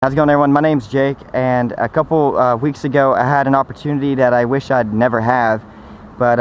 How's it going, everyone? My name's Jake, and a couple weeks ago I had an opportunity that I wish I'd never have, but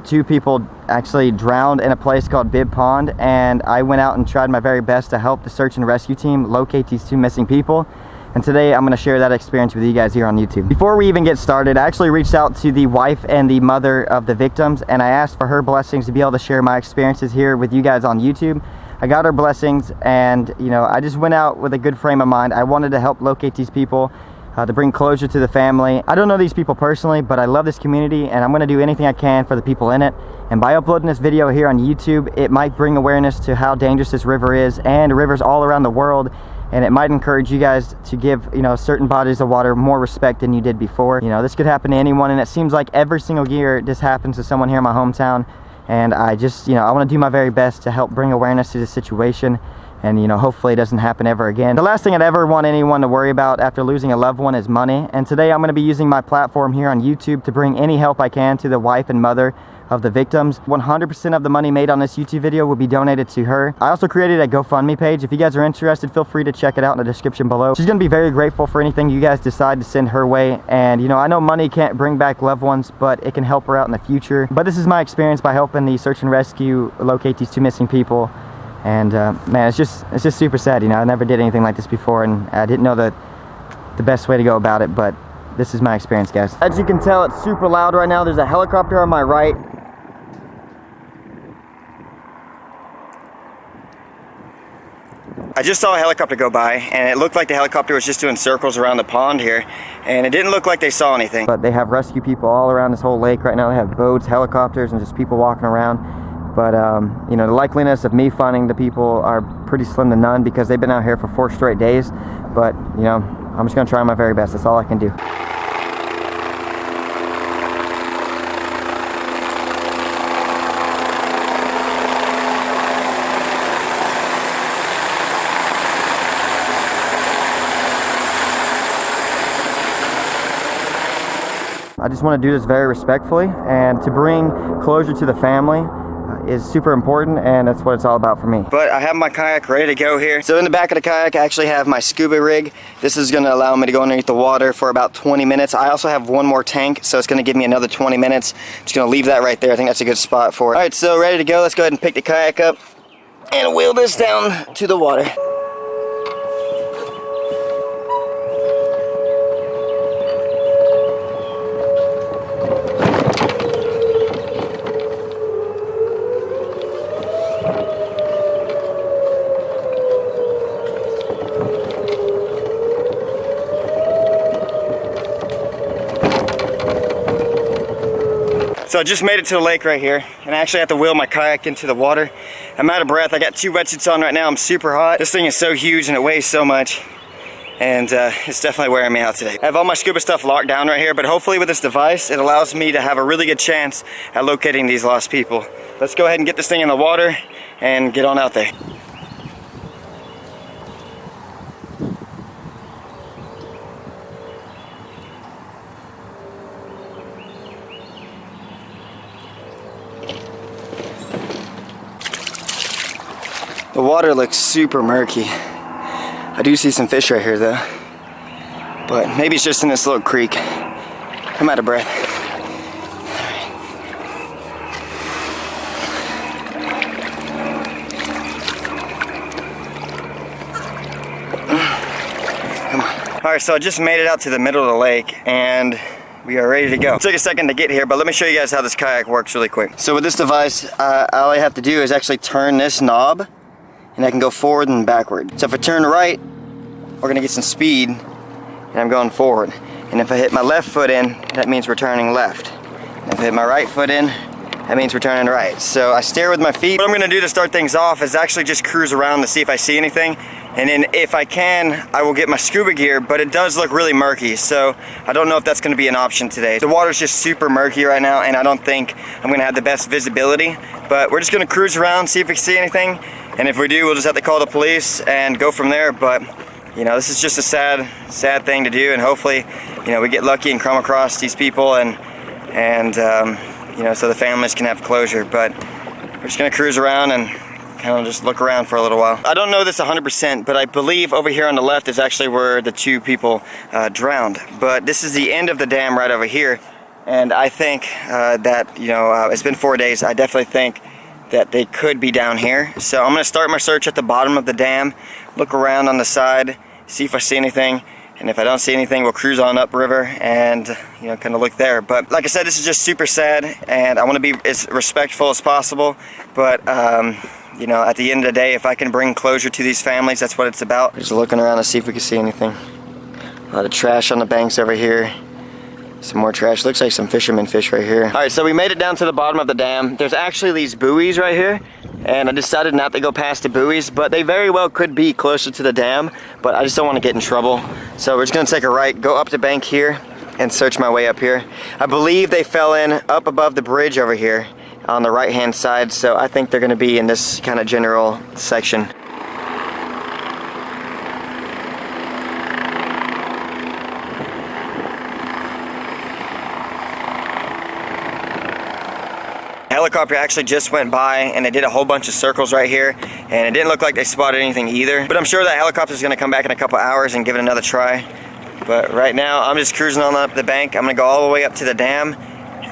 two people actually drowned in a place called Bib Pond, and I went out and tried my very best to help the search and rescue team locate these two missing people. And today I'm going to share that experience with you guys here on YouTube. Before we even get started, I actually reached out to the wife and the mother of the victims, and I asked for her blessings to be able to share my experiences here with you guys on YouTube. I got her blessings, and I just went out with a good frame of mind. I wanted to help locate these people, to bring closure to the family. I don't know these people personally, but I love this community, and I'm going to do anything I can for the people in it. And by uploading this video here on YouTube, it might bring awareness to how dangerous this river is, and rivers all around the world. And it might encourage you guys to give, certain bodies of water more respect than you did before. This could happen to anyone, and it seems like every single year this happens to someone here in my hometown. And I just, I want to do my very best to help bring awareness to the situation, and hopefully it doesn't happen ever again. The last thing I'd ever want anyone to worry about after losing a loved one is money. And today I'm going to be using my platform here on YouTube to bring any help I can to the wife and mother of the victims. 100% of the money made on this YouTube video will be donated to her. I also created a GoFundMe page. If you guys are interested, feel free to check it out in the description below. She's gonna be very grateful for anything you guys decide to send her way. And I know money can't bring back loved ones, but it can help her out in the future. But this is my experience by helping the search and rescue locate these two missing people. And man, it's just super sad. I never did anything like this before, and I didn't know the best way to go about it, but this is my experience, guys. As you can tell, it's super loud right now. There's a helicopter on my right. I just saw a helicopter go by, and it looked like the helicopter was just doing circles around the pond here, and it didn't look like they saw anything. But they have rescue people all around this whole lake right now. They have boats, helicopters, and just people walking around. But the likeliness of me finding the people are pretty slim to none, because they've been out here for 4 straight days. But I'm just gonna try my very best. That's all I can do. I just want to do this very respectfully, and to bring closure to the family is super important, and that's what it's all about for me. But I have my kayak ready to go here. So in the back of the kayak I actually have my scuba rig. This is going to allow me to go underneath the water for about 20 minutes. I also have one more tank, so it's going to give me another 20 minutes. I'm just going to leave that right there. I think that's a good spot for it. Alright, so ready to go. Let's go ahead and pick the kayak up and wheel this down to the water. So I just made it to the lake right here, and I actually have to wheel my kayak into the water. I'm out of breath. I got 2 wetsuits on right now. I'm super hot. This thing is so huge and it weighs so much, and it's definitely wearing me out today. I have all my scuba stuff locked down right here, but hopefully with this device it allows me to have a really good chance at locating these lost people. Let's go ahead and get this thing in the water and get on out there. The water looks super murky. I do see some fish right here though, but maybe it's just in this little creek. I'm out of breath. Come on. Alright, so I just made it out to the middle of the lake, and we are ready to go. It took a second to get here, but let me show you guys how this kayak works really quick. So with this device, all I have to do is actually turn this knob, and I can go forward and backward. So if I turn right, we're gonna get some speed, and I'm going forward. And if I hit my left foot in, that means we're turning left. And if I hit my right foot in, that means we're turning right. So I steer with my feet. What I'm gonna do to start things off is actually just cruise around to see if I see anything. And then if I can, I will get my scuba gear, but it does look really murky, so I don't know if that's gonna be an option today. The water's just super murky right now, and I don't think I'm gonna have the best visibility, but we're just gonna cruise around, see if we see anything. And if we do, we'll just have to call the police and go from there. But this is just a sad thing to do, and hopefully, we get lucky and come across these people, and so the families can have closure. But we're just gonna cruise around and kind of just look around for a little while. I don't know this 100%, but I believe over here on the left is actually where the 2 people drowned. But this is the end of the dam right over here. And I think that, you know, it's been 4 days. I definitely think that they could be down here. So I'm gonna start my search at the bottom of the dam, look around on the side, see if I see anything. And if I don't see anything, we'll cruise on upriver and, you know, kind of look there. But like I said, this is just super sad, and I want to be as respectful as possible. But, you know, at the end of the day, if I can bring closure to these families, that's what it's about. We're just looking around to see if we can see anything. A lot of trash on the banks over here. Some more trash. Looks like some fisherman fish right here. All right, so we made it down to the bottom of the dam. There's actually these buoys right here, and I decided not to go past the buoys, but they very well could be closer to the dam, but I just don't want to get in trouble. So we're just gonna take a right, go up the bank here, and search my way up here. I believe they fell in up above the bridge over here on the right-hand side, so I think they're gonna be in this kind of general section. Helicopter actually just went by and they did a whole bunch of circles right here, and it didn't look like they spotted anything either, but I'm sure that helicopter is going to come back in a couple hours and give it another try. But right now I'm just cruising on up the bank. I'm going to go all the way up to the dam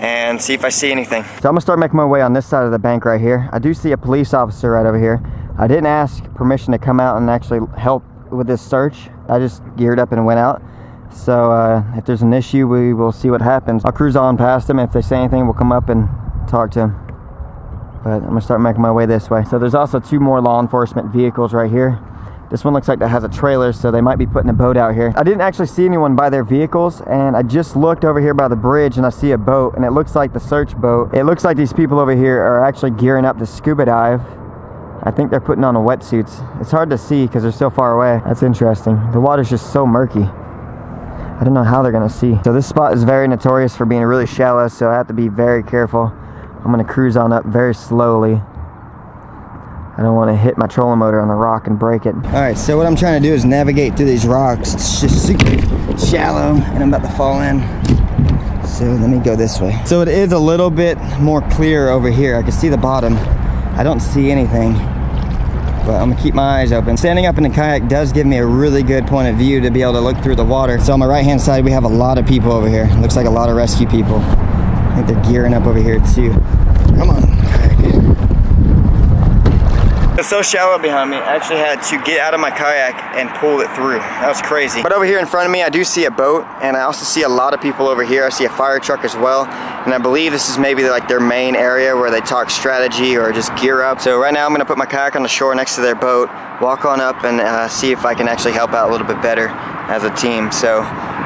and see if I see anything. So I'm going to start making my way on this side of the bank right here. I do see a police officer right over here. I didn't ask permission to come out and actually help with this search. I just geared up and went out. So if there's an issue, we will see what happens. I'll cruise on past them. If they say anything, we'll come up and talk to him. But I'm gonna start making my way this way. So there's also 2 more law enforcement vehicles right here. This one looks like that has a trailer, so they might be putting a boat out here. I didn't actually see anyone by their vehicles, and I just looked over here by the bridge and I see a boat, and it looks like the search boat. It looks like these people over here are actually gearing up to scuba dive. I think they're putting on a wetsuits. It's hard to see because they're so far away. That's interesting. The water's just so murky. I don't know how they're gonna see. So this spot is very notorious for being really shallow, so I have to be very careful. I'm gonna cruise on up very slowly. I don't want to hit my trolling motor on the rock and break it. All right, so what I'm trying to do is navigate through these rocks. It's just super shallow and I'm about to fall in. So let me go this way. So it is a little bit more clear over here. I can see the bottom. I don't see anything, but I'm gonna keep my eyes open. Standing up in the kayak does give me a really good point of view to be able to look through the water. So on my right hand side, we have a lot of people over here. It looks like a lot of rescue people. I think they're gearing up over here too. Come on, kayak. It's so shallow behind me. I actually had to get out of my kayak and pull it through. That was crazy. But over here in front of me, I do see a boat, and I also see a lot of people over here. I see a fire truck as well, and I believe this is maybe like their main area where they talk strategy or just gear up. So right now I'm gonna put my kayak on the shore next to their boat, walk on up and see if I can actually help out a little bit better as a team. So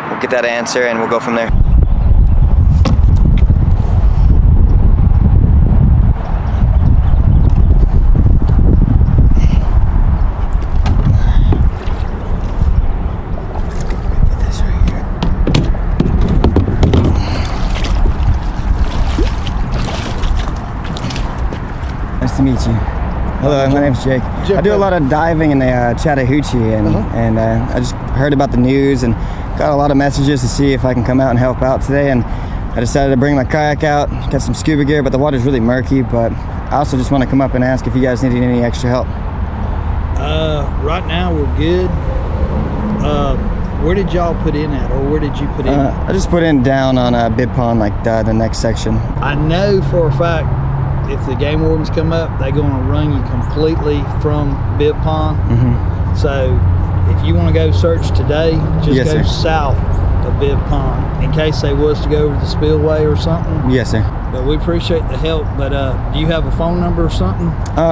we'll get that answer and we'll go from there. Nice to meet you. Hello, my name's Jake. I do a lot of diving in the Chattahoochee, and I just heard about the news and got a lot of messages to see if I can come out and help out today, and I decided to bring my kayak out, got some scuba gear, but the water's really murky, but I also just want to come up and ask if you guys needed any extra help. Right now we're good. Where did y'all put in at, or where did you put in? I just put in down on Bib Pond, like the next section. I know for a fact if the game wardens come up, they're going to run you completely from Bib Pond. So if you want to go search today, just go south of Bib Pond in case they was to go over the spillway or something. Yes, sir. But we appreciate the help. But do you have a phone number or something?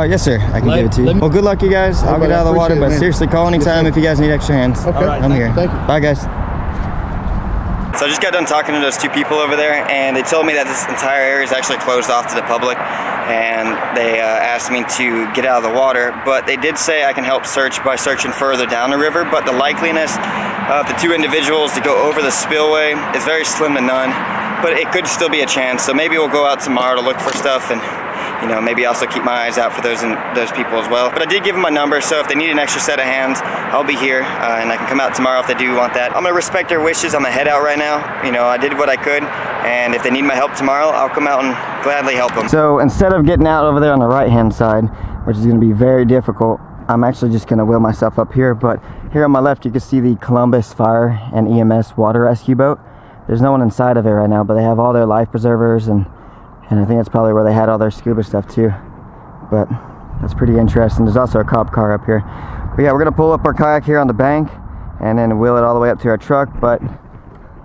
Yes, sir. I can give it to you. Well, good luck, you guys. I'll get out of the water, but seriously, call anytime if you guys need extra hands. Okay. All right, I'm here. Thank you. Bye, guys. So I just got done talking to those 2 people over there, and they told me that this entire area is actually closed off to the public, and they asked me to get out of the water, but they did say I can help search by searching further down the river, but the likeliness of the 2 individuals to go over the spillway is very slim to none, but it could still be a chance. So maybe we'll go out tomorrow to look for stuff, and you know, maybe also keep my eyes out for those people as well. But I did give them my number, so if they need an extra set of hands, I'll be here, and I can come out tomorrow if they do want that. I'm gonna respect their wishes. I'm gonna head out right now. You know, I did what I could, and if they need my help tomorrow, I'll come out and gladly help them. So instead of getting out over there on the right-hand side, which is going to be very difficult. I'm actually just going to wheel myself up here, but here on my left you can see the Columbus Fire and EMS water rescue boat. There's no one inside of it right now, but they have all their life preservers, and I think that's probably where they had all their scuba stuff too. But that's pretty interesting. There's also a cop car up here. But yeah, we're going to pull up our kayak here on the bank and then wheel it all the way up to our truck, but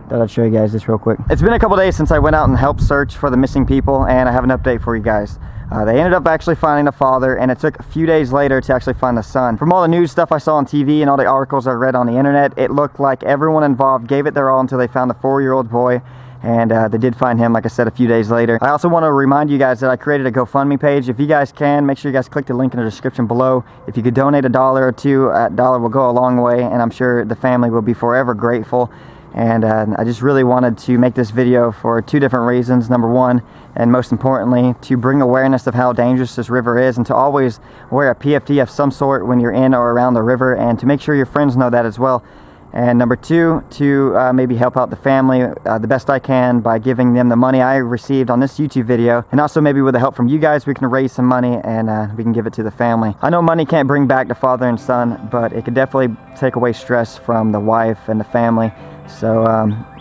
thought I'd show you guys this real quick. It's been a couple days since I went out and helped search for the missing people, and I have an update for you guys. They ended up actually finding the father, and it took a few days later to actually find the son. From all the news stuff I saw on TV and all the articles I read on the internet, it looked like everyone involved gave it their all until they found the 4-year-old boy, and they did find him, like I said, a few days later. I also want to remind you guys that I created a GoFundMe page. If you guys can, make sure you guys click the link in the description below. If you could donate $1 or $2, $1 will go a long way, and I'm sure the family will be forever grateful. And I just really wanted to make this video for 2 different reasons. Number one, and most importantly, to bring awareness of how dangerous this river is, and to always wear a PFD of some sort when you're in or around the river, and to make sure your friends know that as well. And number 2, to maybe help out the family the best I can by giving them the money I received on this YouTube video, and also maybe with the help from you guys we can raise some money and we can give it to the family. I know money can't bring back the father and son, but it could definitely take away stress from the wife and the family. So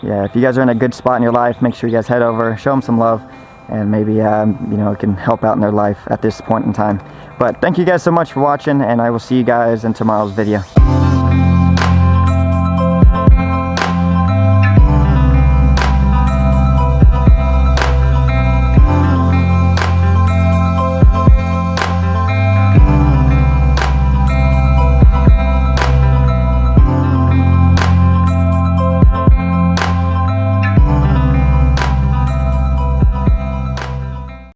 yeah, if you guys are in a good spot in your life, make sure you guys head over, show them some love, and maybe you know, it can help out in their life at this point in time. But thank you guys so much for watching, and I will see you guys in tomorrow's video.